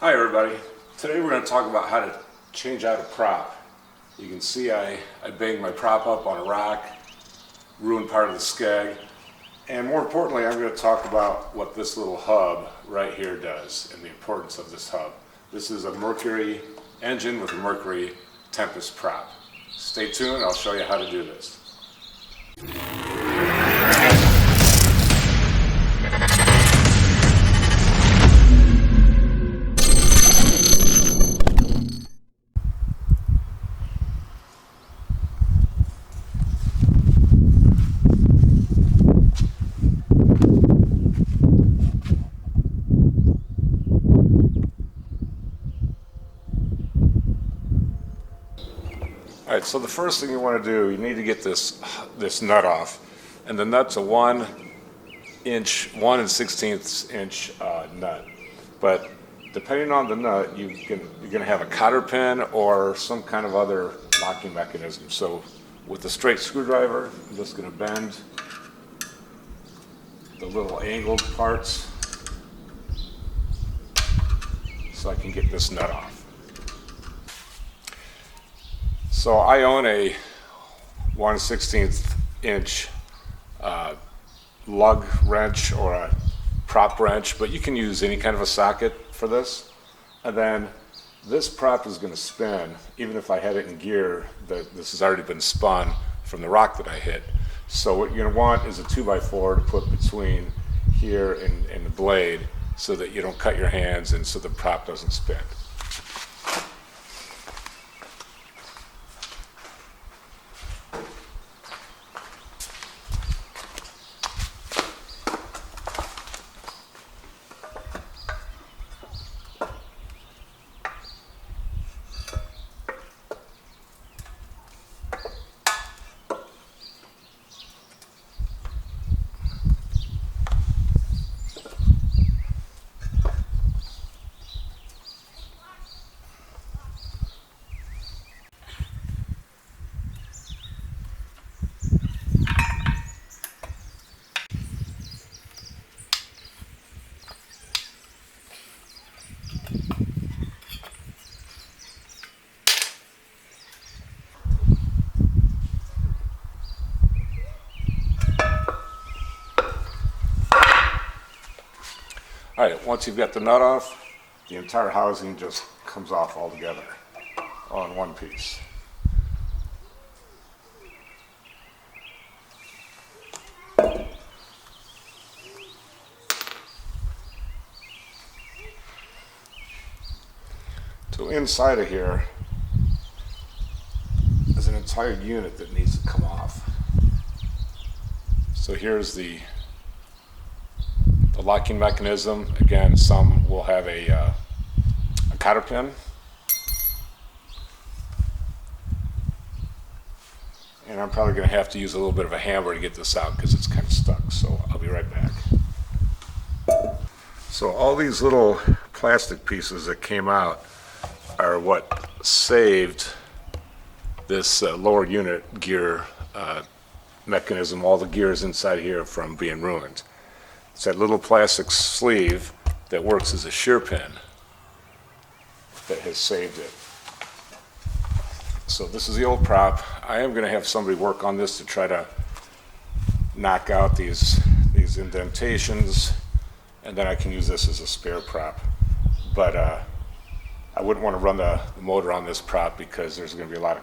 Hi everybody. Today we're going to talk about how to change out a prop. You can see I banged my prop up on a rock, ruined part of the skeg, and more importantly I'm going to talk about what this little hub right here does and the importance of this hub. This is a Mercury engine with a Mercury Tempest prop. Stay tuned, I'll show you how to do this. Alright, so the first thing you want to do, you need to get this nut off. And the nut's a 1 1/16 inch nut. But depending on the nut, you're going to have a cotter pin or some kind of other locking mechanism. So with a straight screwdriver, I'm just going to bend the little angled parts so I can get this nut off. So I own a 1/16 inch lug wrench or a prop wrench, but you can use any kind of a socket for this. And then this prop is going to spin, even if I had it in gear. This has already been spun from the rock that I hit. So what you're going to want is a 2x4 to put between here and the blade so that you don't cut your hands and so the prop doesn't spin. Alright, once you've got the nut off, the entire housing just comes off altogether on one piece. So inside of here is an entire unit that needs to come off. So here's the locking mechanism. Again, some will have a cotter pin. And I'm probably going to have to use a little bit of a hammer to get this out because it's kind of stuck. So I'll be right back. So all these little plastic pieces that came out are what saved this lower unit gear mechanism, all the gears inside here, from being ruined. It's that little plastic sleeve that works as a shear pin that has saved it. So this is the old prop. I am going to have somebody work on this to try to knock out these indentations, and then I can use this as a spare prop. But I wouldn't want to run the motor on this prop because there's going to be a lot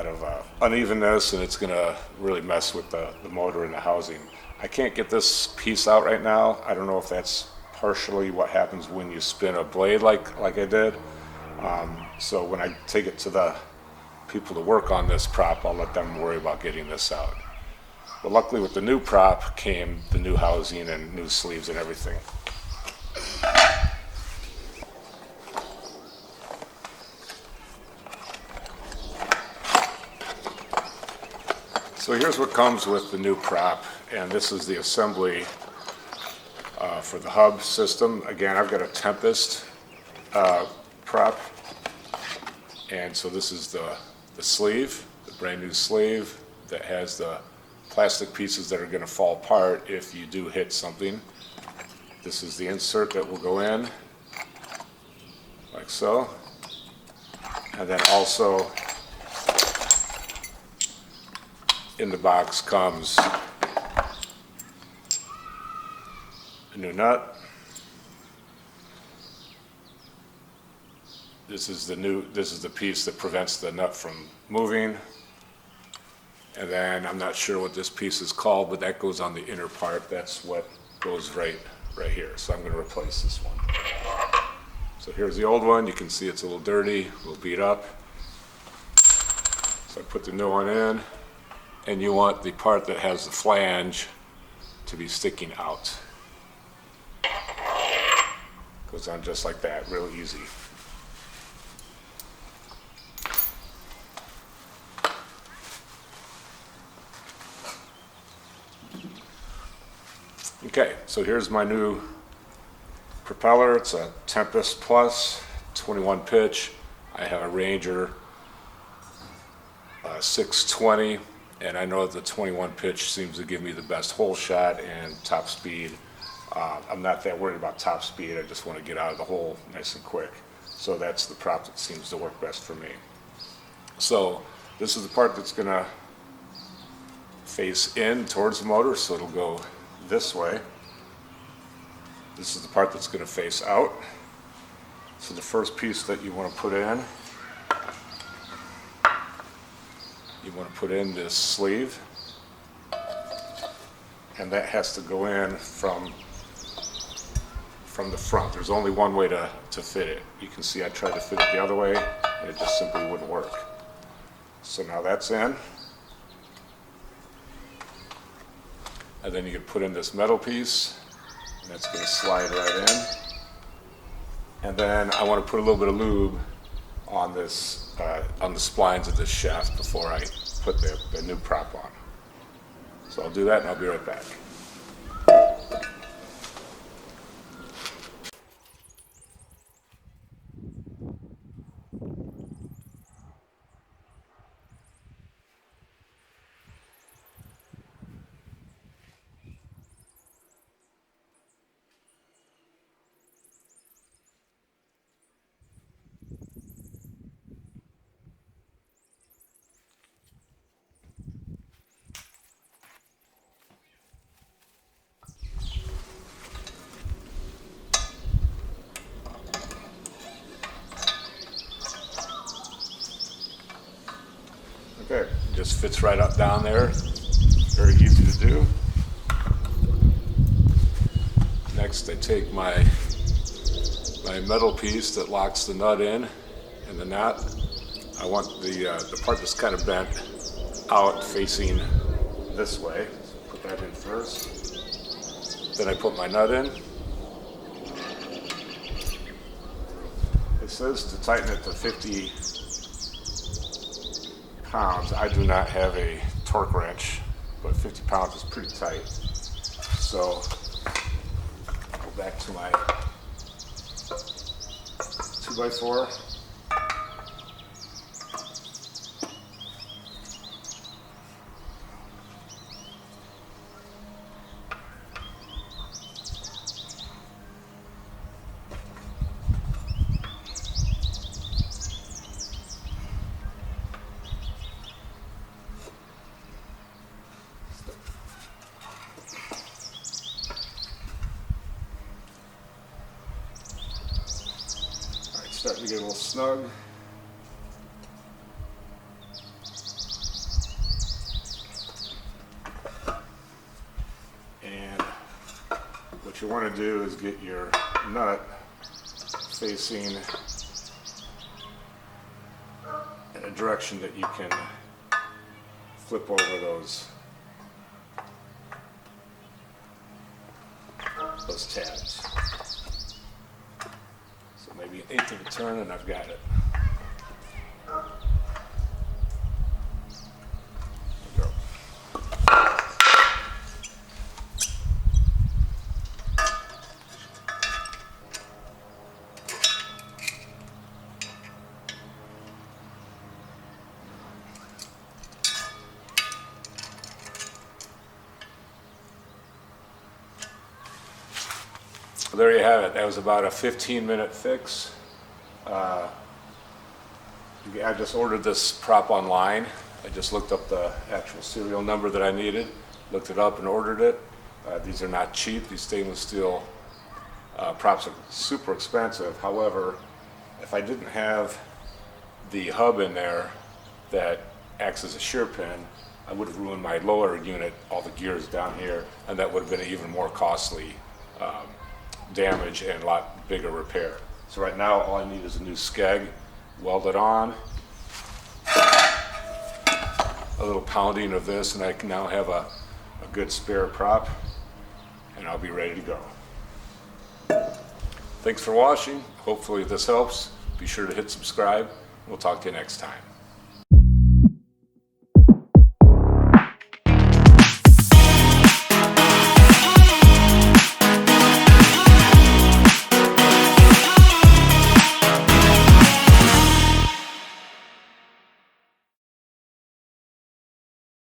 of unevenness, and it's going to really mess with the motor and the housing. I can't get this piece out right now. I don't know if that's partially what happens when you spin a blade like I did. So when I take it to the people to work on this prop, I'll let them worry about getting this out. But luckily with the new prop came the new housing and new sleeves and everything. So here's what comes with the new prop, and this is the assembly for the hub system. Again, I've got a Tempest prop, and so this is the sleeve, the brand new sleeve that has the plastic pieces that are going to fall apart if you do hit something. This is the insert that will go in, like so. And then also in the box comes a new nut. This is the piece that prevents the nut from moving. And then I'm not sure what this piece is called, but that goes on the inner part. That's what goes right here. So I'm going to replace this one. So here's the old one. You can see it's a little dirty, a little beat up. So I put the new one in, and you want the part that has the flange to be sticking out. Goes on just like that, real easy. Okay, so here's my new propeller. It's a Tempest Plus, 21 pitch. I have a Ranger 620, and I know that the 21 pitch seems to give me the best hole shot and top speed. I'm not that worried about top speed. I just want to get out of the hole nice and quick. So that's the prop that seems to work best for me. So this is the part that's going to face in towards the motor, so it'll go this way. This is the part that's going to face out. So the first piece that you want to put in, you want to put in this sleeve, and that has to go in from the front. There's only one way to fit it. You can see I tried to fit it the other way, and it just simply wouldn't work. So now that's in. And then you can put in this metal piece, and that's going to slide right in. And then I want to put a little bit of lube on this, on the splines of this shaft before I put the new prop on. So I'll do that, and I'll be right back. Okay, just fits right up down there. Very easy to do. Next, I take my metal piece that locks the nut in and the knot. I want the part that's kind of bent out facing this way. So put that in first. Then I put my nut in. It says to tighten it to 50 pounds. I do not have a torque wrench, but 50 pounds is pretty tight. So go back to my 2x4. Starting to get a little snug. And what you want to do is get your nut facing in a direction that you can flip over those tabs. Maybe an eighth of a turn, and I've got it. There we go. There you have it. That was about a 15-minute fix. I just ordered this prop online. I just looked up the actual serial number that I needed, looked it up and ordered it. These are not cheap. These stainless steel props are super expensive. However, if I didn't have the hub in there that acts as a shear pin, I would have ruined my lower unit, all the gears down here, and that would have been an even more costly damage and a lot bigger repair. So right now, all I need is a new skeg, weld it on, a little pounding of this, and I can now have a good spare prop, and I'll be ready to go. Thanks for watching. Hopefully this helps. Be sure to hit subscribe. We'll talk to you next time.